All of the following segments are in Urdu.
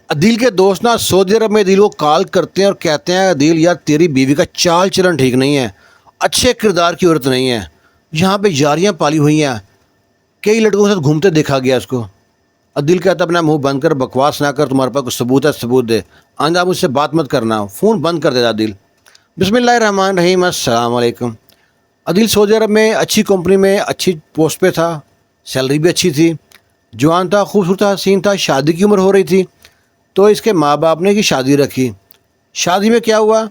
عدیل کے دوست نا سعودی عرب میں عدیل کو کال کرتے ہیں اور کہتے ہیں عدیل یار تیری بیوی کا چال چلن ٹھیک نہیں ہے، اچھے کردار کی عورت نہیں ہے، یہاں پہ جاریاں پالی ہوئی ہیں، کئی لڑکوں کے ساتھ گھومتے دیکھا گیا اس کو۔ عدیل کہتا ہے اپنا منہ بند کر، بکواس نہ کر، تمہارے پاس کچھ ثبوت ہے ثبوت دے، آئندہ مجھ سے بات مت کرنا، فون بند کر دیتا عدیل۔ بسم اللہ الرحمن الرحیم، السلام علیکم۔ عدیل سعودی عرب میں اچھی کمپنی میں اچھی پوسٹ پہ تھا، سیلری بھی اچھی تھی، جوان تھا، خوبصورت تھا، حسین تھا، شادی کی عمر ہو رہی تھی، تو اس کے ماں باپ نے کی شادی رکھی۔ شادی میں کیا ہوا،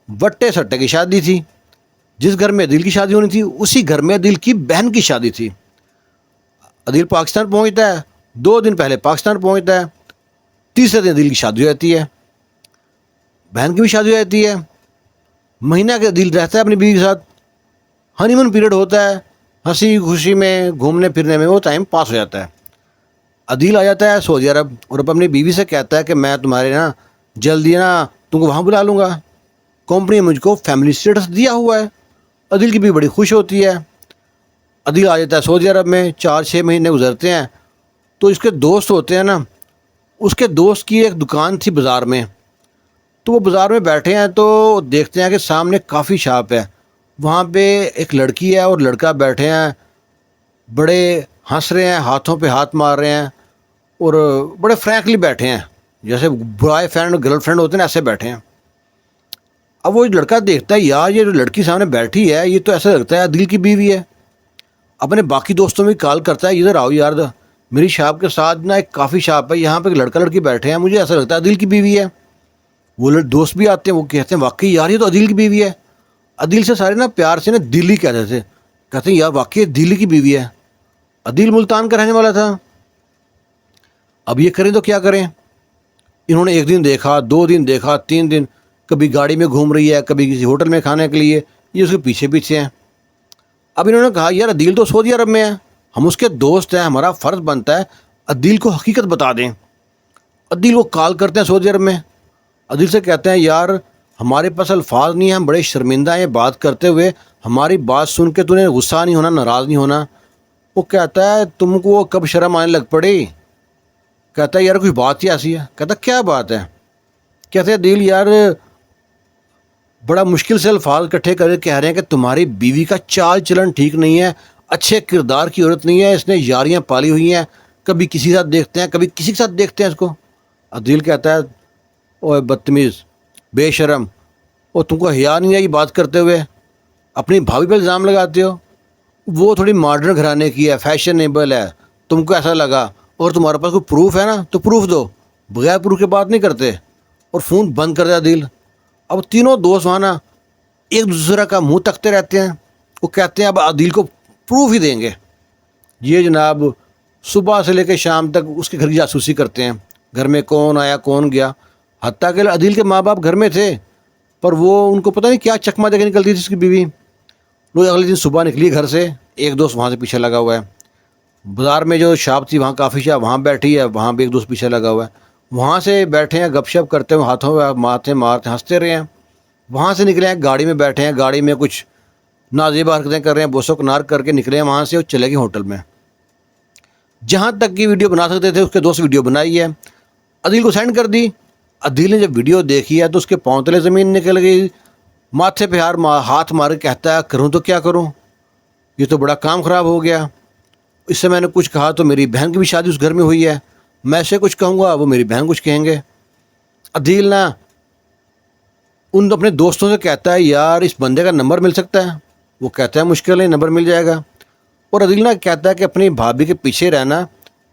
وٹے سٹے کی شادی تھی۔ جس گھر میں عدیل کی شادی ہونی تھی اسی گھر میں عدیل کی بہن کی شادی تھی۔ عدیل پاکستان پہنچتا ہے، 2 دن پہلے پاکستان پہنچتا ہے، تیسرے دن عدیل کی شادی ہو جاتی ہے، بہن کی بھی شادی ہو جاتی ہے۔ مہینہ کے عدیل رہتا ہے اپنی بیوی کے ساتھ، ہنی مون پیریڈ ہوتا ہے، ہنسی خوشی میں گھومنے پھرنے میں وہ ٹائم پاس ہو جاتا ہے۔ عدیل آ جاتا ہے سعودی عرب اور اپنی بیوی سے کہتا ہے کہ میں تمہارے نا جلدی نا تم کو وہاں بلا لوں گا، کمپنی نے مجھ کو فیملی اسٹیٹس دیا ہوا ہے۔ عدیل کی بیوی بڑی خوش ہوتی ہے۔ عدیل آ جاتا ہے سعودی عرب میں، 4-6 مہینے گزرتے ہیں تو اس کے دوست ہوتے ہیں نا، اس کے دوست کی ایک دکان تھی بازار میں، تو وہ بازار میں بیٹھے ہیں تو دیکھتے ہیں کہ سامنے کافی شاپ ہے، وہاں پہ ایک لڑکی ہے اور لڑکا بیٹھے ہیں، بڑے ہنس رہے ہیں، ہاتھوں پہ ہاتھ مار رہے ہیں اور بڑے فرینکلی بیٹھے ہیں، جیسے بوائے فرینڈ اور گرل فرینڈ ہوتے ہیں نا ایسے بیٹھے ہیں۔ اب وہ لڑکا دیکھتا ہے یار یہ جو لڑکی سامنے بیٹھی ہے یہ تو ایسا لگتا ہے عدیل کی بیوی ہے، اپنے باقی دوستوں میں کال کرتا ہے ادھر آؤ یار، میری شاپ کے ساتھ نا ایک کافی شاپ ہے، یہاں پہ ایک لڑکا لڑکی بیٹھے ہیں، مجھے ایسا لگتا ہے عدیل کی بیوی ہے۔ وہ دوست بھی آتے ہیں، وہ کہتے ہیں واقعی یار یہ تو عدیل کی بیوی ہے۔ عدیل سے سارے نا پیار سے نا دلی کہتے تھے، کہتے ہیں یار واقعی دلی کی بیوی ہے۔ عدیل ملتان کا رہنے والا تھا، اب یہ کریں تو کیا کریں؟ انہوں نے 1 دن دیکھا، 2 دن دیکھا، 3 دن، کبھی گاڑی میں گھوم رہی ہے، کبھی کسی ہوٹل میں کھانے کے لیے، یہ اس کے پیچھے پیچھے ہیں۔ اب انہوں نے کہا یار عدیل تو سعودی عرب میں ہے، ہم اس کے دوست ہیں، ہمارا فرض بنتا ہے عدیل کو حقیقت بتا دیں۔ عدیل کو کال کرتے ہیں سعودی عرب میں، عدیل سے کہتے ہیں یار ہمارے پاس الفاظ نہیں ہیں، ہم بڑے شرمندہ ہیں بات کرتے ہوئے، ہماری بات سن کے تو نے غصہ نہیں ہونا، ناراض نہیں ہونا۔ وہ کہتا ہے تم کو کب شرم آنے لگ پڑی؟ کہتا ہے یار کچھ بات ہی ایسی ہے۔ کہتا ہے کیا بات ہے؟ کہتے ہیں عدیل یار بڑا مشکل سے الفاظ اکٹھے کر کے کہہ رہے ہیں کہ تمہاری بیوی کا چال چلن ٹھیک نہیں ہے، اچھے کردار کی عورت نہیں ہے، اس نے یاریاں پالی ہوئی ہیں، کبھی کسی کے ساتھ دیکھتے ہیں کبھی کسی کے ساتھ دیکھتے ہیں اس کو۔ عدیل کہتا ہے اوے بدتمیز، بے شرم، اور تم کو حیا نہیں ہے یہ بات کرتے ہوئے، اپنی بھابھی پہ الزام لگاتے ہو، وہ تھوڑی ماڈرن گھرانے کی ہے، فیشنیبل ہے، تم کو ایسا لگا، اور تمہارے پاس کوئی پروف ہے نا تو پروف دو، بغیر پروف کے بات نہیں کرتے، اور فون بند کر دیا عدیل۔ اب تینوں دوست وہاں نا ایک دوسرے کا منہ تکتے رہتے ہیں، وہ کہتے ہیں اب عدیل کو پروف ہی دیں گے۔ یہ جناب صبح سے لے کے شام تک اس کے گھر کی جاسوسی کرتے ہیں، گھر میں کون آیا کون گیا، حتیٰ کہ عدیل کے ماں باپ گھر میں تھے پر وہ ان کو پتہ نہیں کیا چکما دے کے نکلتی تھی اس کی بیوی۔ وہ اگلے دن صبح نکلی گھر سے، ایک دوست وہاں سے پیچھے لگا ہوا ہے، بازار میں جو شاپ تھی وہاں کافی شاپ وہاں بیٹھی ہے، وہاں بھی ایک دوست پیچھے لگا ہوا ہے، وہاں سے بیٹھے ہیں گپ شپ کرتے ہوئے، ہاتھوں میں مارتے مارتے ہنستے رہے ہیں۔ وہاں سے نکلے ہیں گاڑی میں بیٹھے ہیں، گاڑی میں کچھ نازیبہ حرکتیں کر رہے ہیں، بوسو کنار کر کے نکلے ہیں وہاں سے اور چلے گئے ہوٹل میں۔ جہاں تک کی ویڈیو بنا سکتے تھے اس کے دوست ویڈیو بنائی ہے، عدیل کو سینڈ کر دی۔ عدیل نے جب ویڈیو دیکھی ہے تو اس کے پاؤں تلے زمین نکل گئی، ماتھے پہ ہاتھ مار کے کہتا ہے کروں تو کیا کروں، یہ تو بڑا کام خراب ہو گیا، اس سے میں نے کچھ کہا تو میری بہن کی بھی شادی اس گھر میں ہوئی ہے، میں سے کچھ کہوں گا وہ میری بہن کچھ کہیں گے۔ عدیل نا ان اپنے دوستوں سے کہتا ہے یار اس بندے کا نمبر مل سکتا ہے؟ وہ کہتا ہے مشکل نہیں، نمبر مل جائے گا۔ اور عدیل نا کہتا ہے کہ اپنی بھابھی کے پیچھے رہنا،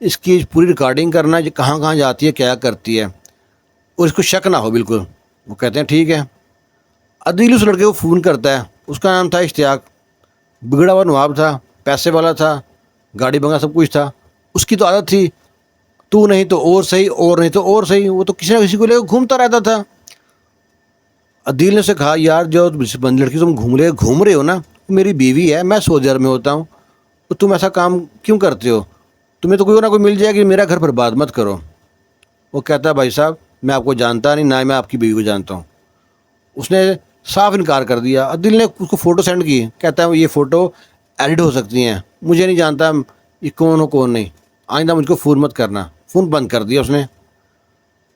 اس کی پوری ریکارڈنگ کرنا، یہ کہاں کہاں جاتی ہے کیا کرتی ہے، اور اس کو شک نہ ہو بالکل۔ وہ کہتے ہیں ٹھیک ہے۔ عدیل اس لڑکے کو فون کرتا ہے، اس کا نام تھا اشتیاق، بگڑا ہوا نواب تھا، پیسے والا تھا، گاڑی بنگلہ سب کچھ تھا، اس کی تو عادت تھی تو نہیں تو اور صحیح، اور نہیں تو اور صحیح، وہ تو کسی نہ کسی کو لے کے گھومتا رہتا تھا۔ عدیل نے سے کہا یار جو لڑکی تم گھوم رہے ہو نا میری بیوی ہے، میں سعودی عرب میں ہوتا ہوں، تو تم ایسا کام کیوں کرتے ہو؟ تمہیں تو کوئی نہ کوئی مل جائے کہ میرا گھر پر بات مت کرو۔ وہ کہتا ہے بھائی صاحب میں آپ کو جانتا نہیں، نہ میں آپ کی بیوی کو جانتا ہوں۔ اس نے صاف انکار کر دیا۔ عدیل نے اس کو فوٹو سینڈ کی، کہتا ہے یہ فوٹو ایڈٹ ہو سکتی ہیں، مجھے نہیں جانتا یہ کون ہو کون نہیں، آئندہ مجھ کو فون مت کرنا، فون بند کر دیا اس نے۔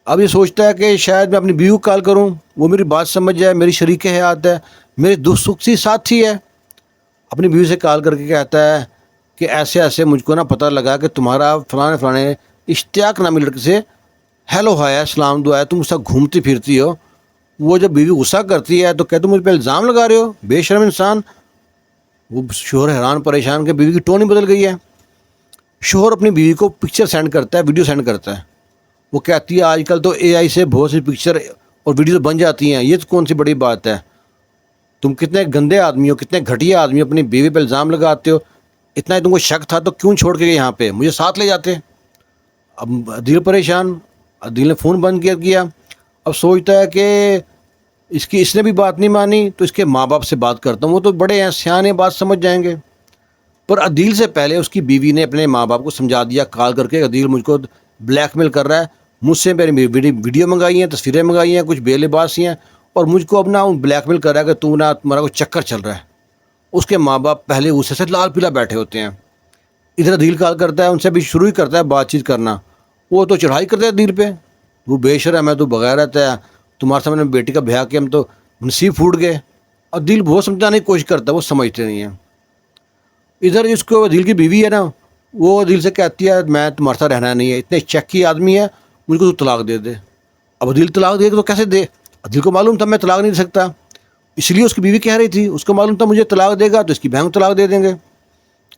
اب یہ سوچتا ہے کہ شاید میں اپنی بیوی کو کال کروں، وہ میری بات سمجھ جائے، میری شریک حیات ہے، میرے دکھ سکھ سی ساتھی ہے۔ اپنی بیوی سے کال کر کے کہتا ہے کہ ایسے ایسے مجھ کو نا پتہ لگا کہ تمہارا فلاں فلاں اشتیاق نامی لڑکے سے ہیلو ہایا سلام دعا ہے، تم اس ساتھ گھومتی پھرتی ہو۔ وہ جب بیوی غصہ کرتی ہے تو کہ تم مجھ پہ الزام لگا رہے ہو، بے شرم انسان۔ وہ شوہر حیران پریشان کہ بیوی کی ٹون ہی بدل گئی ہے۔ شوہر اپنی بیوی کو پکچر سینڈ کرتا ہے، ویڈیو سینڈ کرتا ہے۔ وہ کہتی ہے آج کل تو اے آئی سے بہت سی پکچر اور ویڈیو بن جاتی ہیں، یہ تو کون سی بڑی بات ہے، تم کتنے گندے آدمی ہو، کتنے گھٹیا آدمی ہو، اپنی بیوی پہ الزام لگاتے ہو، اتنا ہی تم کو شک تھا تو کیوں چھوڑ کے گئے یہاں پہ، مجھے ساتھ لے جاتے۔ اب عدیل پریشان، عدیل نے فون بند کیا۔ اب سوچتا ہے کہ اس نے بھی بات نہیں مانی تو اس کے ماں باپ سے بات کرتا ہوں، وہ تو بڑے ہیں، سیانے، بات سمجھ جائیں گے۔ پر عدیل سے پہلے اس کی بیوی نے اپنے ماں باپ کو سمجھا دیا کال کر کے، عدیل مجھ کو بلیک میل کر رہا ہے، مجھ سے میری ویڈیو منگائی ہیں، تصویریں منگائی ہیں، کچھ بے لباس ہیں، اور مجھ کو اپنا بلیک میل کر رہا ہے کہ تمہارا کوئی چکر چل رہا ہے۔ اس کے ماں باپ پہلے غصے سے لال پیلا بیٹھے ہوتے ہیں۔ ادھر عدیل کال کرتا ہے، ان سے بھی شروع ہی کرتا ہے بات چیت کرنا، وہ تو چڑھائی کرتا ہے عدیل پہ، وہ بے شرم ہے، تو بغیرت ہے، تمہارے سامنے بیٹی کا بہا کے ہم تو نصیب پھوٹ گئے۔ عدیل بہت سمجھانے کی کوشش کرتا ہے، وہ سمجھتے نہیں ہیں۔ ادھر اس کو عدیل کی بیوی ہے نا، وہ عدیل سے کہتی ہے میں تمہارے ساتھ رہنا نہیں ہے، اتنے چکی آدمی ہے، مجھ کو تو طلاق دے دے۔ اب عدیل طلاق دے گا تو کیسے دے؟ عدیل کو معلوم تھا میں طلاق نہیں دے سکتا، اس لیے اس کی بیوی کہہ رہی تھی، اس کو معلوم تھا مجھے طلاق دے گا تو اس کی بہن کو طلاق دے دیں گے۔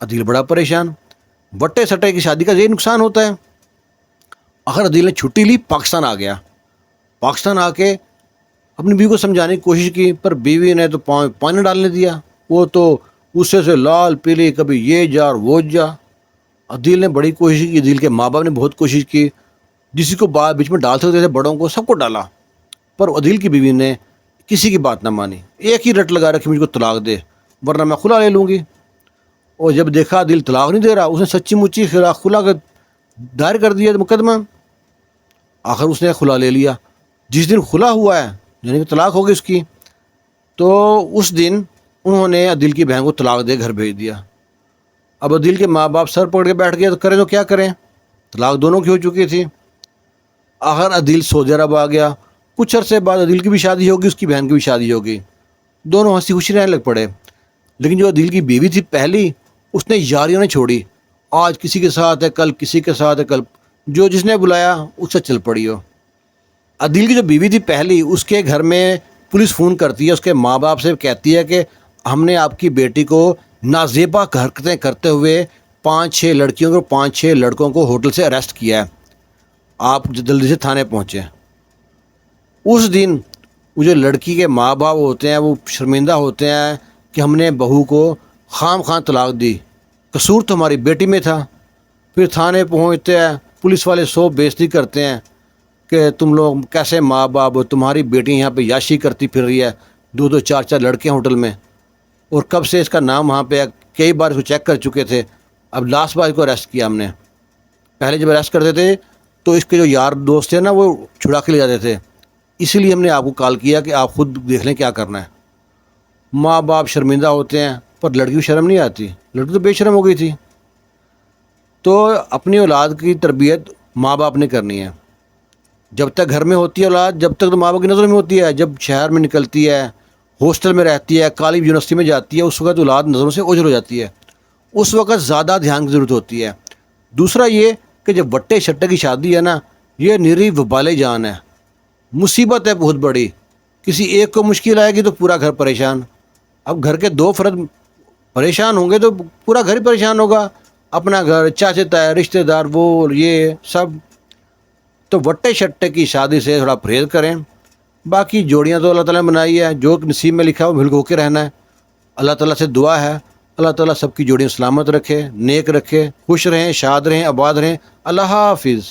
عدیل بڑا پریشان، وٹے سٹے کی شادی کا یہی نقصان ہوتا ہے۔ آخر عدیل نے چھٹی لی، پاکستان آ گیا۔ پاکستان آ کے اپنی بیوی کو سمجھانے کی کوشش کی، پر بیوی نے تو پانی ڈالنے دیا، وہ تو غصے سے لال پیلی، کبھی یہ جا اور وہ جا۔ عدیل نے بڑی کوشش کی، عدیل کے ماں باپ نے بہت کوشش کی، جسی کو بات بیچ میں ڈال سکتے تھے بڑوں کو سب کو ڈالا، پر عدیل کی بیوی نے کسی کی بات نہ مانی، ایک ہی رٹ لگا رکھی مجھ کو طلاق دے ورنہ میں خلا لے لوں گی۔ اور جب دیکھا عدیل طلاق نہیں دے رہا، اس نے سچی مچی خلا کا دائر کر دیا مقدمہ۔ آخر اس نے خلا لے لیا۔ جس دن خلا ہوا ہے یعنی کہ طلاق ہوگی اس کی، تو اس دن انہوں نے عدیل کی بہن کو طلاق دے گھر بھیج دیا۔ اب عدیل کے ماں باپ سر پکڑ کے بیٹھ گئے، تو کریں تو کیا کریں، طلاق دونوں کی ہو چکی تھی۔ آخر عدیل سعودی عرب آ گیا۔ کچھ عرصے بعد عدیل کی بھی شادی ہوگی، اس کی بہن کی بھی شادی ہوگی، دونوں ہنسی خوشی رہنے لگ پڑے۔ لیکن جو عدیل کی بیوی تھی پہلی، اس نے یاریاں نہیں چھوڑی، آج کسی کے ساتھ ہے، کل کسی کے ساتھ ہے، کل جو جس نے بلایا اس سے چل پڑی ہو۔ عدیل کی جو بیوی تھی پہلی، اس کے گھر میں پولیس فون کرتی ہے، اس کے ماں باپ سے کہتی ہے کہ ہم نے آپ کی بیٹی کو نازیبا حرکتیں کرتے ہوئے 5-6 لڑکیوں کو 5-6 لڑکوں کو ہوٹل سے اریسٹ کیا ہے، آپ جلدی سے تھانے پہنچیں۔ اس دن وہ جو لڑکی کے ماں باپ ہوتے ہیں وہ شرمندہ ہوتے ہیں کہ ہم نے بہو کو خام خواہ طلاق دی، قصور تو ہماری بیٹی میں تھا۔ پھر تھانے پہنچتے ہیں، پولیس والے 100 بےعزتی کرتے ہیں کہ تم لوگ کیسے ماں باپ ہو، تمہاری بیٹی یہاں پہ یاشی کرتی پھر رہی ہے، 2-2 4-4 لڑکے ہیں ہوٹل میں، اور کب سے اس کا نام وہاں پہ کئی بار اس کو چیک کر چکے تھے، اب لاسٹ بار اس کو اریسٹ کیا ہم نے۔ پہلے جب اریسٹ کرتے تھے تو اس کے جو یار دوست تھے نا وہ چھڑا کے لے جاتے تھے، اسی لیے ہم نے آپ کو کال کیا کہ آپ خود دیکھ لیں کیا کرنا ہے۔ ماں باپ شرمندہ ہوتے ہیں، پر لڑکی کو شرم نہیں آتی، لڑکی تو بے شرم ہو گئی تھی۔ تو اپنی اولاد کی تربیت ماں باپ نے کرنی ہے، جب تک گھر میں ہوتی ہے اولاد، جب تک تو ماں باپ کی نظر میں ہوتی ہے، جب شہر میں نکلتی ہے، ہاسٹل میں رہتی ہے، کالج یونیورسٹی میں جاتی ہے، اس وقت اولاد نظروں سے اوجھل ہو جاتی ہے، اس وقت زیادہ دھیان کی ضرورت ہوتی ہے۔ دوسرا یہ کہ جب وٹے شٹے کی شادی ہے نا، یہ نری وبال جان ہے، مصیبت ہے بہت بڑی، کسی ایک کو مشکل آئے گی تو پورا گھر پریشان۔ اب گھر کے 2 فرد پریشان ہوں گے تو پورا گھر ہی پریشان ہوگا، اپنا گھر، چاچے تائے، رشتہ دار، وہ یہ سب۔ تو وٹے شٹے کی شادی سے تھوڑا پرہیز کریں، باقی جوڑیاں تو اللہ تعالیٰ نے بنائی ہے، جو نصیب میں لکھا ہے وہ مل ہو کے رہنا ہے۔ اللہ تعالیٰ سے دعا ہے اللہ تعالیٰ سب کی جوڑیاں سلامت رکھے، نیک رکھے، خوش رہیں، شاد رہیں، آباد رہیں۔ اللہ حافظ۔